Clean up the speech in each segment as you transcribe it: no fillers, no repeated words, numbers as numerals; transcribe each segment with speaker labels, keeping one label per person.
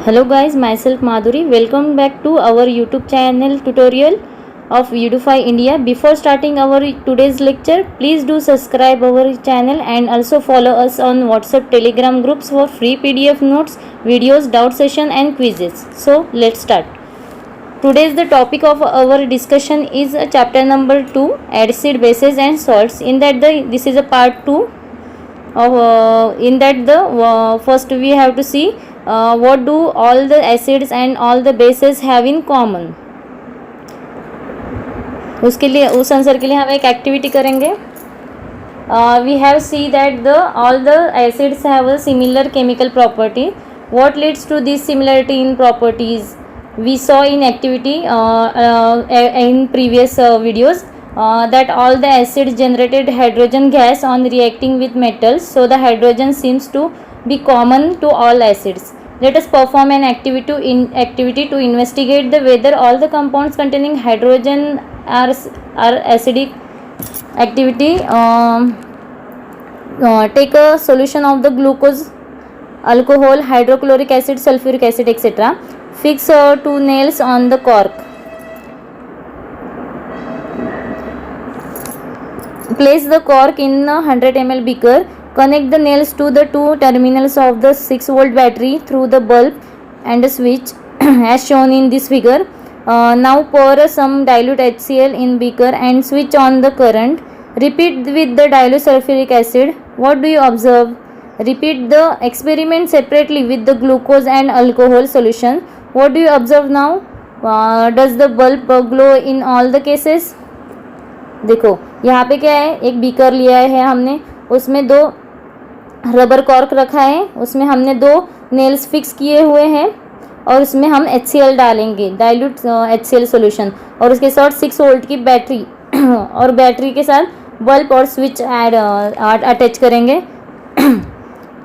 Speaker 1: Hello guys, myself Madhuri. Welcome back to our YouTube channel tutorial of Udify India. Before starting our today's lecture, please do subscribe our channel and also follow us on WhatsApp Telegram groups for free PDF notes, videos, doubt session and quizzes. So let's start. Today's the topic of our discussion is chapter number 2, acid, bases and salts. In that this is a part 2 of in that the first we have to see what do all the acids and all the bases have in common. उसके लिए उस answer के लिए हम एक activity करेंगे. We have see that the all the acids have a similar chemical property. What leads to this similarity in properties? We saw in activity in previous videos that all the acids generated hydrogen gas on reacting with metals, so the hydrogen seems to be common to all acids. Let us perform an activity to investigate the whether all the compounds containing hydrogen are acidic. Activity: take a solution of the glucose, alcohol, hydrochloric acid, sulfuric acid, etc. Fix 2 nails on the cork. Place the cork in a 100 ml beaker. Connect the nails to the 2 terminals of the 6-volt battery through the bulb and a switch as shown in this figure. Now pour some dilute HCl in beaker and switch on the current. Repeat with the dilute sulfuric acid. What do you observe? Repeat the experiment separately with the glucose and alcohol solution. What do you observe now? Does the bulb glow in all the cases? देखो यहाँ पे क्या है, एक beaker लिया है हमने, उसमें 2 रबर कॉर्क रखा है, उसमें हमने 2 नेल्स फिक्स किए हुए हैं और उसमें हम HCl डालेंगे, डाइल्यूट HCl सॉल्यूशन, और उसके साथ 6 वोल्ट की बैटरी और बैटरी के साथ बल्ब और स्विच अटैच करेंगे.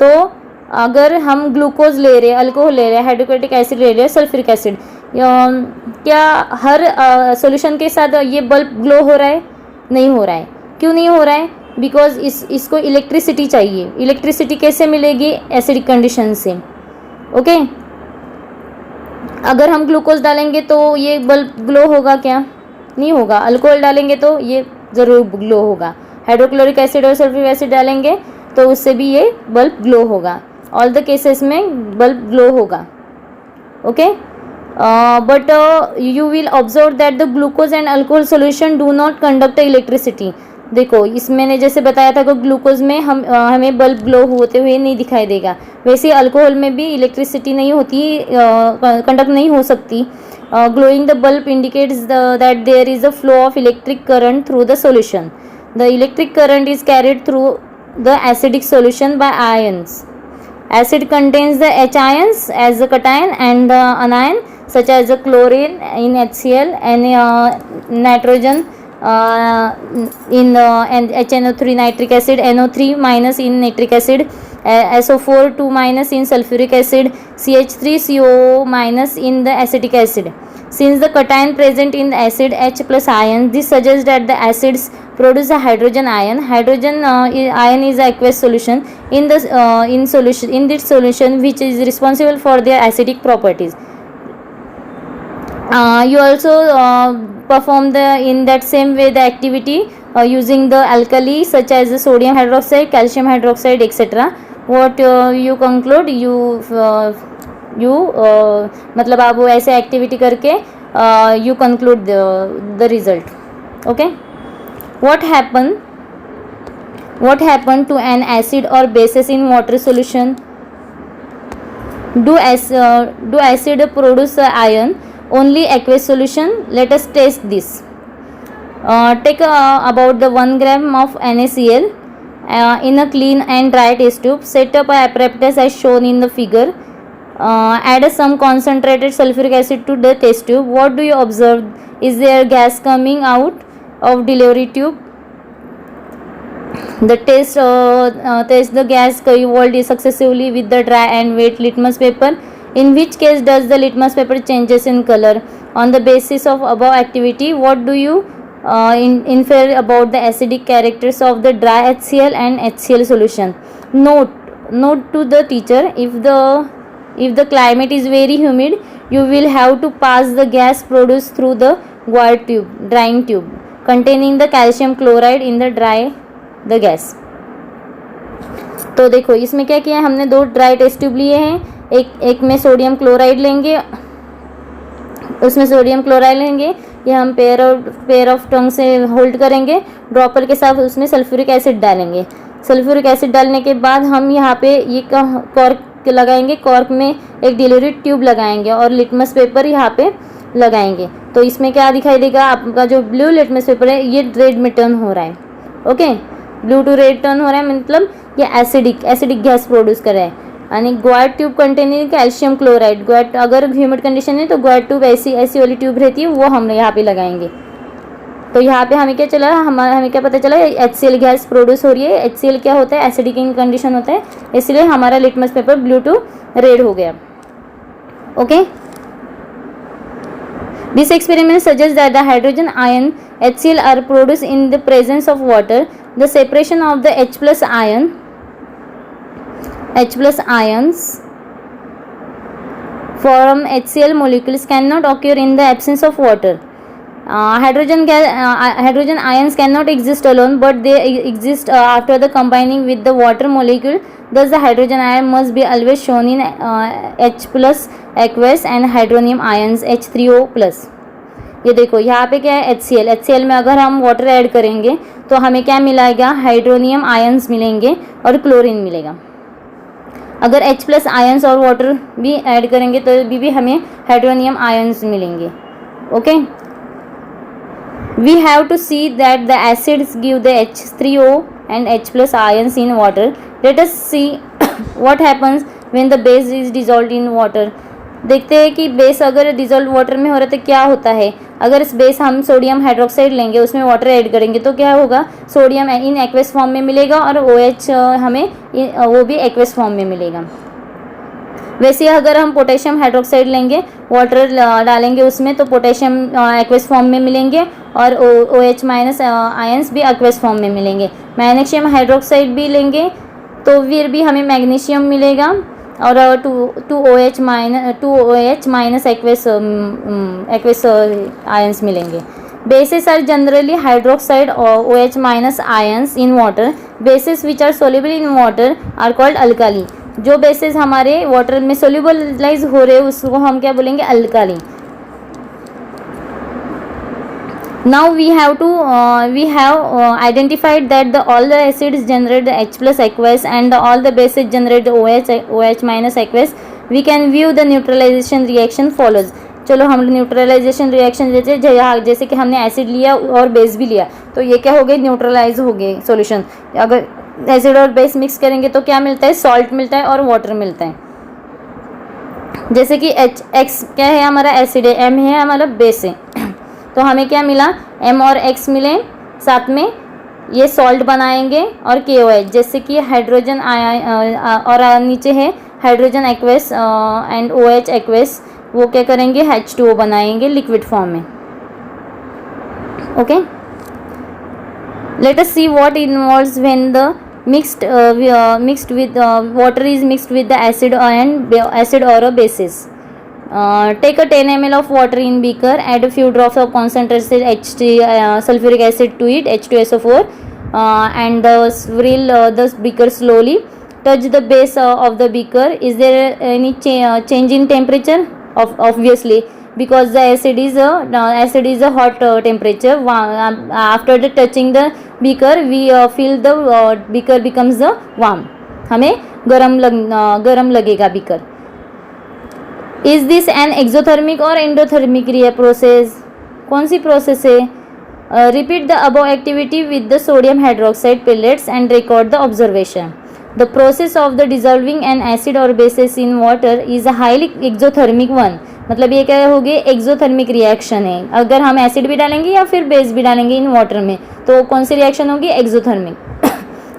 Speaker 1: तो अगर हम ग्लूकोज ले रहे हैं, अल्कोहल ले रहे हैं, हाइड्रोक्लोरिक एसिड ले रहे हैं, सल्फ्यूरिक एसिड, क्या हर सॉल्यूशन के साथ ये बल्ब ग्लो हो रहा है? नहीं हो रहा है. क्यों नहीं हो रहा है? बिकॉज इसको इलेक्ट्रिसिटी चाहिए. इलेक्ट्रिसिटी कैसे मिलेगी? एसिडिक कंडीशन से. ओके, अगर हम ग्लूकोज डालेंगे तो ये बल्ब ग्लो होगा क्या? नहीं होगा. अल्कोहल डालेंगे तो ये ज़रूर ग्लो होगा. हाइड्रोक्लोरिक एसिड और सल्फ्यूरिक एसिड डालेंगे तो उससे भी ये बल्ब ग्लो होगा. ऑल द केसेस में बल्ब ग्लो होगा. Okay, but you will observe that the glucose and alcohol solution do not conduct electricity. देखो इस मैंने जैसे बताया था कि ग्लूकोज में हमें बल्ब ग्लो होते हुए नहीं दिखाई देगा, वैसे अल्कोहल में भी इलेक्ट्रिसिटी नहीं होती, कंडक्ट नहीं हो सकती. Glowing the bulb indicates that there is a flow of electric current through the solution. The electric current is carried through the acidic solution by ions. Acid contains the H ions as the cation and the anion such as the chlorine in HCl and nitrogen in and HNO3 nitric acid, NO3 minus in nitric acid, SO4 2 minus in sulfuric acid, CH3CO minus in the acetic acid. Since the cation present in the acid H plus ion, this suggests that the acids produce a hydrogen ion. Hydrogen ion is a aqueous solution in this solution which is responsible for their acidic properties. You also perform in that same way the activity using the alkali such as the sodium hydroxide, calcium hydroxide, etc. What you conclude? मतलब आप वो ऐसे activity करके you conclude the result. Okay, what happened to an acid or bases in water solution? Do acid produce ion? Only aqueous solution? Let us test this. Take about the 1 gram of NaCl in a clean and dry test tube. Set up a apparatus as shown in the figure. Add some concentrated sulfuric acid to the test tube. What do you observe? Is there gas coming out of delivery tube? The test the gas cold successively with the dry and wet litmus paper. In which case does the litmus paper changes in color? On the basis of above activity, what do you infer about the acidic characters of the dry HCl and HCl solution? Note to the teacher: if the if the climate is very humid, you will have to pass the gas produced through the drying tube containing the calcium chloride in the dry the gas. तो देखो इसमें क्या किया है हमने, दो dry test tube लिए हैं, एक में सोडियम क्लोराइड लेंगे, उसमें सोडियम क्लोराइड लेंगे, ये हम पेयर ऑफ टंग से होल्ड करेंगे, ड्रॉपर के साथ उसमें सल्फ्यूरिक एसिड डालेंगे। सल्फ्यूरिक एसिड डालने के बाद हम यहाँ पे ये कॉर्क लगाएंगे, कॉर्क में एक डिलीवरी ट्यूब लगाएंगे और लिटमस पेपर यहाँ पे लगाएंगे। तो इसमें क्या दिखाई देगा, आपका जो ब्लू लिटमस पेपर है ये रेड में टर्न हो रहा है। Okay, blue to red turn हो रहा है, मतलब ये एसिडिक गैस प्रोड्यूस कर रहा है। यानी gourd tube containing calcium chloride, gourd अगर ह्यूमिड कंडीशन है तो ग्वाड ट्यूब ऐसी वाली ट्यूब रहती है, वो हम यहाँ पे लगाएंगे। तो यहाँ पे हमें क्या चला, हमें क्या पता चला, HCl गैस प्रोड्यूस हो रही है। HCl क्या होता है, एसिडिक इन कंडीशन होता है, इसलिए हमारा litmus paper blue to red हो गया। Okay, this experiment suggest that the hydrogen ion HCl are produce in the presence of water. The separation of the H plus ions from HCl molecules cannot occur in the absence of water. Hydrogen ions cannot exist alone, but they exist after the combining with the water molecule. Thus, the hydrogen ion must be always shown in H plus aqueous and hydronium ions H3O plus. ये देखो यहाँ पे क्या है, HCl में अगर हम water add करेंगे तो हमें क्या मिलेगा, हाइड्रोनियम आयंस मिलेंगे और क्लोरीन मिलेगा। अगर H प्लस आयंस और वाटर भी ऐड करेंगे तो भी हमें हाइड्रोनियम आयंस मिलेंगे। Okay, we have to see that the acids give the H3O and H plus ions in water. Let us see what happens when the base is dissolved in water. देखते हैं कि base अगर dissolve water में हो रहा है तो क्या होता है। अगर इस बेस हम सोडियम हाइड्रोक्साइड लेंगे, उसमें वाटर ऐड करेंगे तो क्या होगा, सोडियम इन एक्वस फॉर्म में मिलेगा और OH हमें वो भी एक्वस फॉर्म में मिलेगा। वैसे अगर हम पोटेशियम हाइड्रोक्साइड लेंगे, वाटर डालेंगे उसमें तो पोटेशियम एक्वस फॉर्म में मिलेंगे और OH माइनस आयंस भी एक्वस फॉर्म में मिलेंगे। मैग्नीशियम हाइड्रोक्साइड भी लेंगे तो फिर भी हमें मैग्नीशियम मिलेगा और 2OH माइनस एक्वस आयंस मिलेंगे। बेसिस आर जनरली हाइड्रोक्साइड और OH minus ions in water. Bases which are soluble in water are called alkali. जो बेसिस हमारे वाटर में सोल्यूबलाइज हो रहे हैं उसको हम क्या बोलेंगे, alkali. Now we have identified that all the acids generate the H plus aqueous and all the bases generate the OH minus aqueous. We can view the neutralization reaction follows. चलो हम neutralisation reaction जैसे कि हमने acid लिया और base भी लिया तो ये क्या हो गए, न्यूट्रलाइज हो गए सॉल्यूशन। अगर एसिड और बेस मिक्स करेंगे तो क्या मिलता है, सॉल्ट मिलता है और वाटर मिलता है। जैसे कि X क्या है, हमारा एसिड है, M है हमारा बेस है, तो हमें क्या मिला, M और X मिले, साथ में ये सॉल्ट बनाएंगे और KOH, जैसे कि हाइड्रोजन और नीचे है hydrogen aqueous and OH aqueous, वो क्या करेंगे, H2O बनाएंगे लिक्विड फॉर्म में। Okay, late us see what involves when the mixed with water is mixed with the acid or a basis. Take a 10 ml of water in beaker, add a few drops of concentrated sulfuric acid to it, H2SO4, and swirl the beaker slowly. Touch the base of the beaker. Is there any change in temperature? Obviously, because the acid is a hot temperature. After the touching the beaker, we feel the beaker becomes warm. हमें गरम लगेगा beaker. Is this an exothermic or endothermic process? कौन सी process है? Repeat the above activity with the sodium hydroxide pellets and record the observation. The process of the dissolving an acid or bases in water is a highly exothermic one. मतलब ये क्या होगी, exothermic reaction है। अगर हम acid भी डालेंगे या फिर बेस भी डालेंगे इन वाटर में तो कौन सी रिएक्शन होगी, exothermic.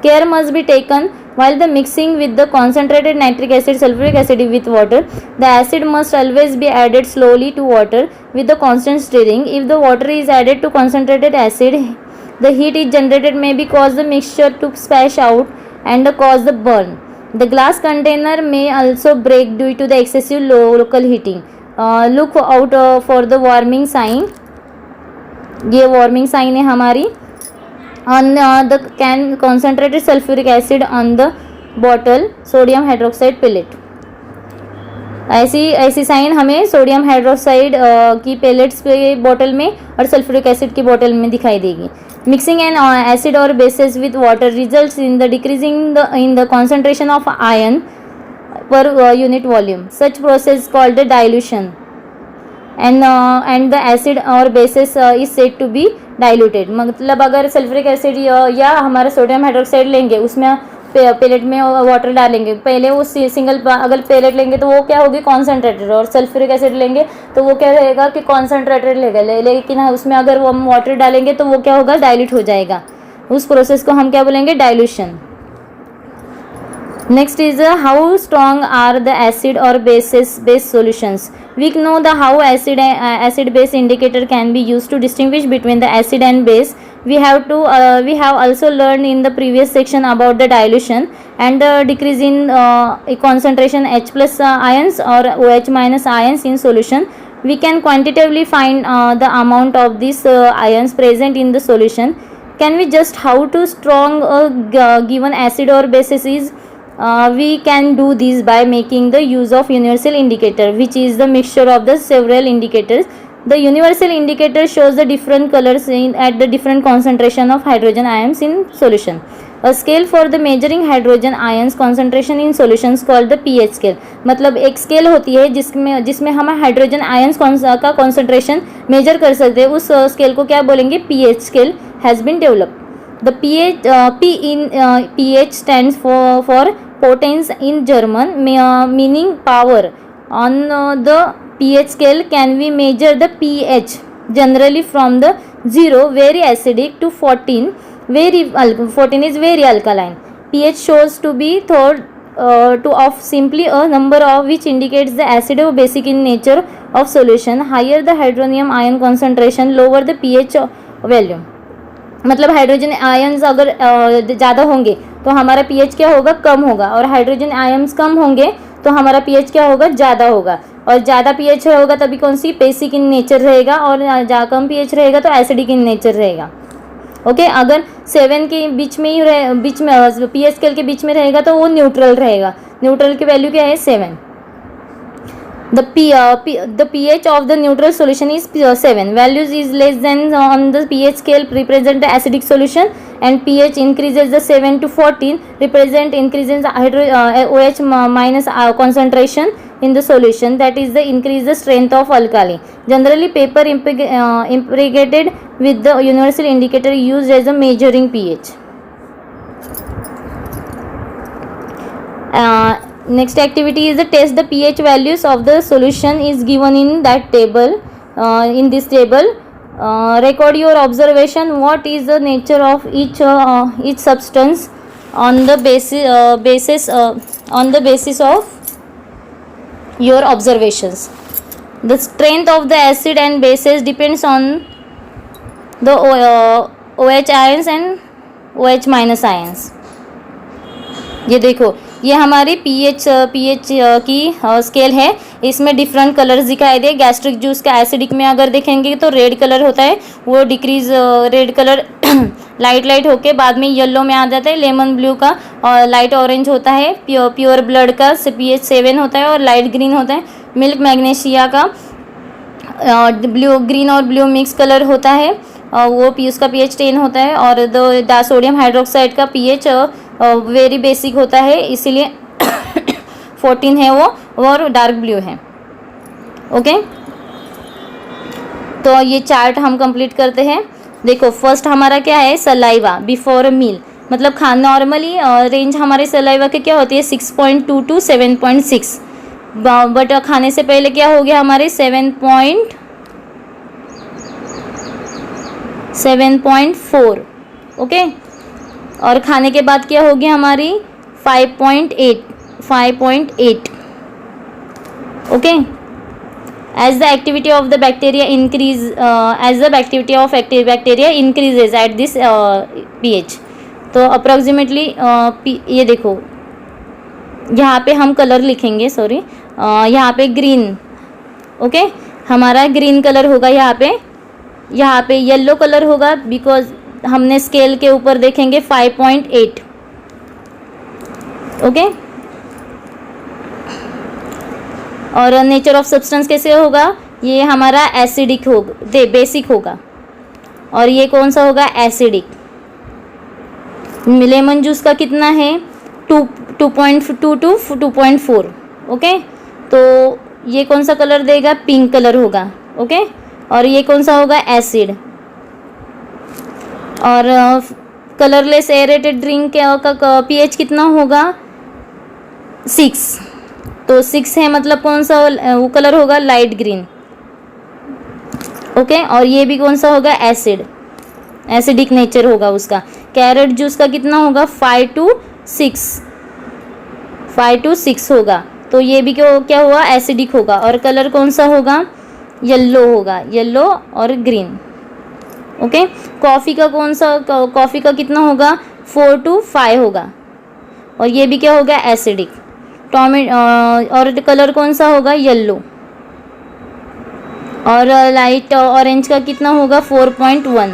Speaker 1: Care must be taken while the mixing with the concentrated nitric acid sulfuric acid with water. The acid must always be added slowly to water with the constant stirring. If the water is added to concentrated acid, the heat is generated may be cause the mixture to splash out and cause the burn. The glass container में also break due to the excessive local heating. Look out for the warming sign. ये warming sign है हमारी. On the can concentrated sulphuric acid on the bottle sodium hydroxide pellet. ऐसी sign हमें sodium hydroxide की pellets पे bottle में और sulphuric acid की बॉटल में दिखाई देगी. मिक्सिंग एन एसिड और bases with water results in the decreasing in the concentration of ion per unit volume. Such process called dilution and the acid और bases is said to be diluted. मतलब अगर sulphuric acid या हमारा sodium hydroxide लेंगे, उसमें pellet में water डालेंगे, पहले वो सिंगल अगर पेलेट लेंगे तो वो क्या होगी कॉन्सेंट्रेटेड, और सल्फ्यूरिक एसिड लेंगे तो वो क्या रहेगा कि कॉन्सेंट्रेटेड लेगा, लेकिन उसमें अगर वो हम वाटर डालेंगे तो वो क्या होगा डाइल्यूट हो जाएगा. उस प्रोसेस को हम क्या बोलेंगे dilution. Next is how strong are the acid or base solutions. We know the how acid base indicator can be used to distinguish between the acid and base. We have also learned in the previous section about the dilution and the decrease in concentration H plus ions or OH minus ions in solution. We can quantitatively find the amount of these ions present in the solution. Can we just how to strong given acid or basis is? We can do this by making the use of universal indicator, which is the mixture of the several indicators. The universal indicator shows the different colors at the different concentration of hydrogen ions in solution. A scale for the measuring hydrogen ions concentration in solutions called the pH scale. मतलब एक scale होती है जिसमें हम hydrogen ions का concentration major कर सकते हैं. उस स्केल को क्या बोलेंगे pH scale has been developed. The pH stands for potence in German, meaning power. On the pH scale can we measure the pH generally from the 0 very acidic to 14 14 is very alkaline. pH shows to be thought to of simply a number of which indicates the acid or basic in nature of solution. Higher the hydronium ion concentration, lower the pH value. मतलब hydrogen ions अगर ज़्यादा होंगे तो हमारा pH क्या होगा कम होगा, और हाइड्रोजन आयन्स कम होंगे तो हमारा पीएच क्या होगा ज़्यादा होगा. और ज़्यादा पीएच होगा तभी कौन सी बेसिक इन नेचर रहेगा, और कम पीएच रहेगा तो एसिडिक इन नेचर रहेगा. ओके अगर 7 के बीच में पीएच स्केल के बीच में रहेगा तो वो न्यूट्रल रहेगा. न्यूट्रल की वैल्यू क्या है 7. The pH of the neutral solution is 7. Values is less than on the pH scale represent the acidic solution, and pH increases the 7 to 14 represent increases OH minus concentration in the solution, that is the increase the strength of alkali. Generally paper impregnated with the universal indicator used as a measuring pH. Next activity is the test the pH values of the solution is given in that table. In this table, record your observation. What is the nature of each substance on the basis of your observations. The strength of the acid and bases depends on the OH ions and OH minus ions. ये देखो ये हमारी pH की scale है. इसमें different colours दिखाई दे. Gastric juice का acidic में अगर देखेंगे तो रेड कलर होता है, वो डिक्रीज रेड कलर लाइट होके बाद में येलो में आ जाता है. लेमन ब्लू का और लाइट ऑरेंज होता है. प्योर ब्लड का pH 7 होता है और लाइट ग्रीन होता है. मिल्क मैग्नीशिया का ब्लू ग्रीन और ब्लू मिक्स कलर होता है, वो उसका pH 10 होता है. और द सोडियम हाइड्रोक्साइड का pH वेरी बेसिक होता है, इसीलिए 14 है वो, और डार्क ब्लू है. ओके तो ये चार्ट हम कंप्लीट करते हैं. देखो फर्स्ट हमारा क्या है सलाइवा बिफोर मील. मतलब नॉर्मली रेंज हमारे सलाइवा के क्या होती है 6.2 to 7.6, बट खाने से पहले क्या हो गया हमारे 7.4. ओके और खाने के बाद क्या होगी हमारी 5.8. Okay as the activity of the bacteria increases at this pH. तो अप्रोक्सीमेटली ये देखो यहाँ पे हम कलर लिखेंगे, सॉरी, यहाँ पे ग्रीन, ओके, हमारा ग्रीन कलर होगा यहाँ पे येलो कलर होगा, बिकॉज हमने स्केल के ऊपर देखेंगे 5.8, ओके। और नेचर ऑफ सब्सटेंस कैसे होगा, ये हमारा एसिडिक होगा, बेसिक होगा, और ये कौन सा होगा, एसिडिक। लेमन जूस का कितना है, 2.2 टू 2.4, ओके। तो ये कौन सा कलर देगा, पिंक कलर होगा, ओके। और ये कौन सा होगा, एसिड। और कलरलेस एरेटेड ड्रिंक का पीएच कितना होगा, 6। तो 6 है, मतलब कौन सा वो कलर होगा, लाइट ग्रीन, ओके। और ये भी कौन सा होगा, एसिड, एसिडिक नेचर होगा उसका। कैरेट जूस का कितना होगा, 5 to 6 होगा, तो ये भी क्या हुआ, एसिडिक होगा। और कलर कौन सा होगा, येलो होगा, येलो और ग्रीन, ओके। कॉफ़ी का कॉफ़ी का कितना होगा, 4 to 5 होगा, और ये भी क्या होगा, एसिडिक। और कलर कौन सा होगा, येलो। और लाइट ऑरेंज का कितना होगा, 4.1,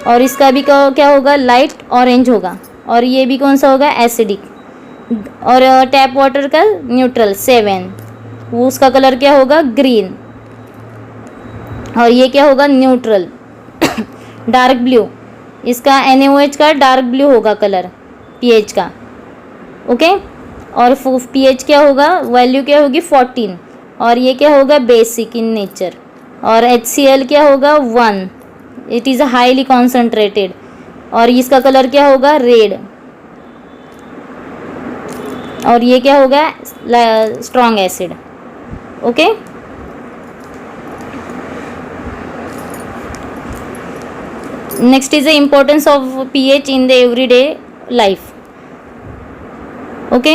Speaker 1: और इसका भी क्या होगा, लाइट ऑरेंज होगा, और ये भी कौन सा होगा, एसिडिक। और टैप वाटर का न्यूट्रल 7, वो उसका कलर क्या होगा, ग्रीन, और ये क्या होगा, न्यूट्रल डार्क ब्लू, इसका NaOH का डार्क ब्लू होगा कलर पीएच का, ओके। और पीएच क्या होगा, वैल्यू क्या होगी, 14, और ये क्या होगा, बेसिक इन नेचर। और HCl क्या होगा, 1, इट इज़ हाईली कॉन्सेंट्रेटेड, और इसका कलर क्या होगा, रेड, और ये क्या होगा, strong acid, okay. Next is the importance of pH in the everyday life, okay.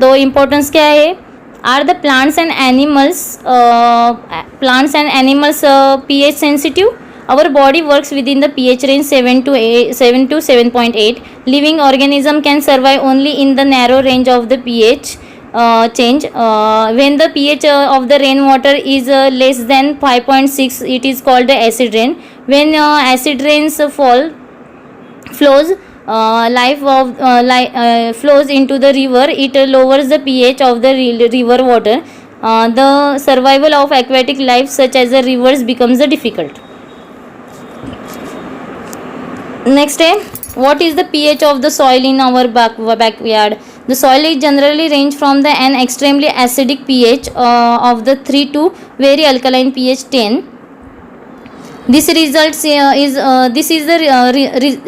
Speaker 1: तो इम्पोर्टेंस क्या है, are the plants and animals pH sensitive? Our body works within the pH range 7 to 7.8. Living organism can survive only in the narrow range of the pH change. When the pH of the rainwater is less than 5.6, it is called the acid rain. When acid rains flows flows into the river, it lowers the pH of the river water. The survival of aquatic life such as the rivers becomes difficult. Next है, what is the pH of the soil in our backyard? The soil is generally range from the an extremely acidic pH of the 3 to very alkaline pH 10. This results this is the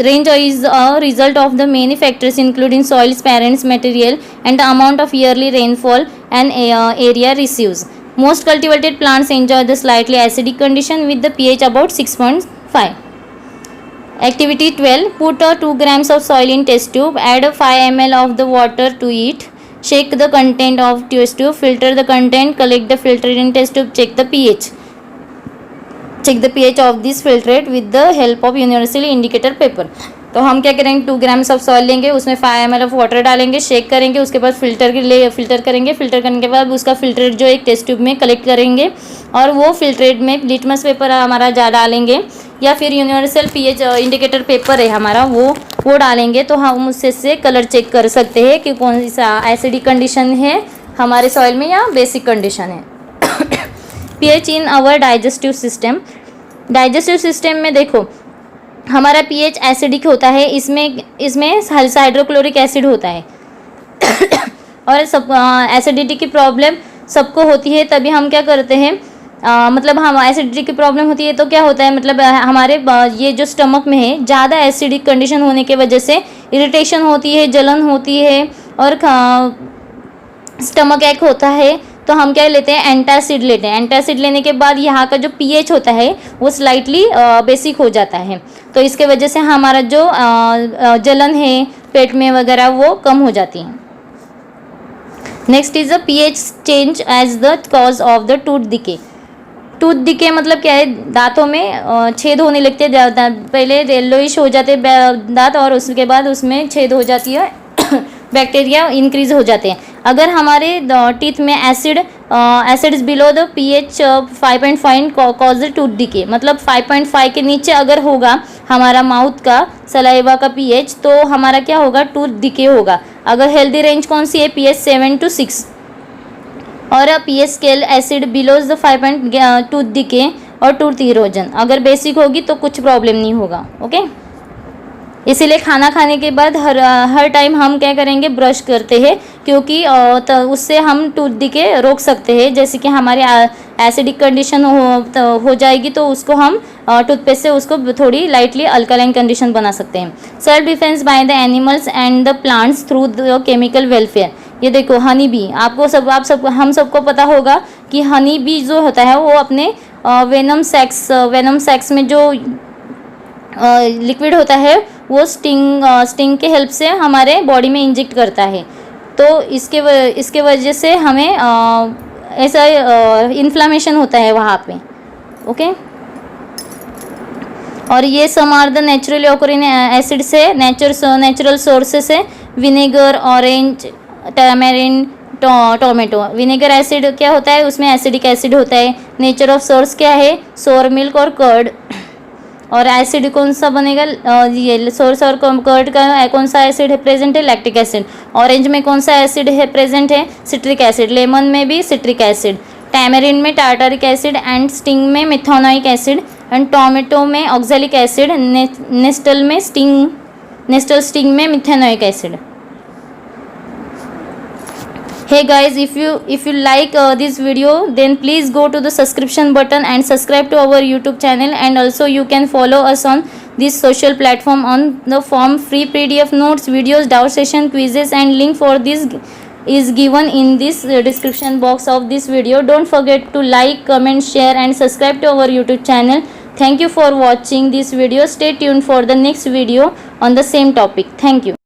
Speaker 1: range is a result of the many factors including soil's parents material and the amount of yearly rainfall an area receives. Most cultivated plants enjoy the slightly acidic condition with the pH about 6.5. Activity 12. Put 2 grams of soil in test tube. Add 5 ml of the water to it. Shake the content of test tube. Filter the content. Collect the filtrate in test tube. Check the pH. Check the pH of this filtrate with the help of universal indicator paper. तो हम क्या करेंगे, 2 grams of soil लेंगे, उसमें 5 ml of water डालेंगे, shake करेंगे, उसके बाद फिल्टर करेंगे, फिल्टर करने के बाद उसका फिल्ट्रेट जो एक टेस्ट ट्यूब में कलेक्ट करेंगे, और वो फिल्ट्रेट में लिटमस पेपर हमारा डालेंगे, या फिर यूनिवर्सल पीएच इंडिकेटर पेपर है हमारा, वो डालेंगे, तो हम उससे कलर चेक कर सकते हैं कि कौन सा एसिडिक कंडीशन है हमारे सॉइल में या बेसिक कंडीशन है। PH in our digestive system. Digestive system में देखो, हमारा पीएच एसिडिक होता है, इसमें हाइड्रोक्लोरिक एसिड होता है और सब एसिडिटी की प्रॉब्लम सबको होती है, तभी हम क्या करते हैं, मतलब हम एसिडिटी की प्रॉब्लम होती है तो क्या होता है, मतलब हमारे ये जो स्टमक में है ज़्यादा एसिडिक कंडीशन होने की वजह से इरिटेशन होती है, जलन होती है, और स्टमक एक होता है, तो हम क्या लेते हैं, एंटासिड लेते हैं। एंटासिड लेने के बाद यहाँ का जो पीएच होता है वो स्लाइटली बेसिक हो जाता है, तो इसके वजह से हमारा जो जलन है पेट में वगैरह वो कम हो जाती है। Next is the pH change as the cause of the tooth decay. Tooth decay मतलब क्या है, दांतों में छेद होने लगते हैं, पहले येलोइश हो जाते हैं दांत, और उसके बाद उसमें छेद हो जाती है, बैक्टीरिया इंक्रीज हो जाते हैं। अगर हमारे टीथ में acid is below the pH 5.5 cause tooth decay, मतलब 5.5 के नीचे अगर होगा हमारा माउथ का सलाइवा का pH तो हमारा क्या होगा, टूथ डिके होगा। अगर हेल्दी रेंज कौन सी है, pH 7 to 6, और pH scale acid below's the 5 tooth decay और टूथ इरोजन। अगर बेसिक होगी तो कुछ प्रॉब्लम नहीं होगा। ओके, इसीलिए खाना खाने के बाद हर टाइम हम क्या करेंगे, ब्रश करते हैं, क्योंकि तो उससे हम टूथ डिके रोक सकते हैं। जैसे कि हमारी एसिडिक कंडीशन हो जाएगी तो उसको हम टूथपेस्ट से उसको थोड़ी लाइटली अल्कालाइन कंडीशन बना सकते हैं। Self defence by the animals and the plants through the chemical welfare. ये देखो हनी बी, हम सबको पता होगा कि हनी बी जो होता है वो अपने वेनम सेक्स में जो लिक्विड होता है वो स्टिंग के हेल्प से हमारे बॉडी में इंजेक्ट करता है। तो इसके वजह से हमें ऐसा इन्फ्लामेशन होता है वहाँ पे। ओके, और ये some are the naturally occurring acid से नेचुरल सोर्सेस है, vinegar, orange, tamarind, tomato. Vinegar acid क्या होता है, उसमें एसिडिक एसिड होता है। नेचर ऑफ सोर्स क्या है, सोर मिल्क और कर्ड। और एसिड कौन सा बनेगा, ये सोर्स और कर्ड का कौन सा एसिड है प्रेजेंट है, लैक्टिक एसिड। ऑरेंज में कौन सा एसिड है प्रेजेंट है, सिट्रिक एसिड। लेमन में भी सिट्रिक एसिड। टैमरिन में टार्टारिक एसिड एंड स्टिंग में मिथानोइक एसिड एंड टोमेटो में ऑक्सैलिक एसिड। नेस्टल स्टिंग में मिथानोइक acid. Hey guys, if you like this video, then please go to the subscription button and subscribe to our YouTube channel, and also you can follow us on this social platform on the form free PDF notes, videos, doubt session, quizzes, and link for this is given in this description box of this video. Don't forget to like, comment, share and subscribe to our YouTube channel. Thank you for watching this video. Stay tuned for the next video on the same topic. Thank you.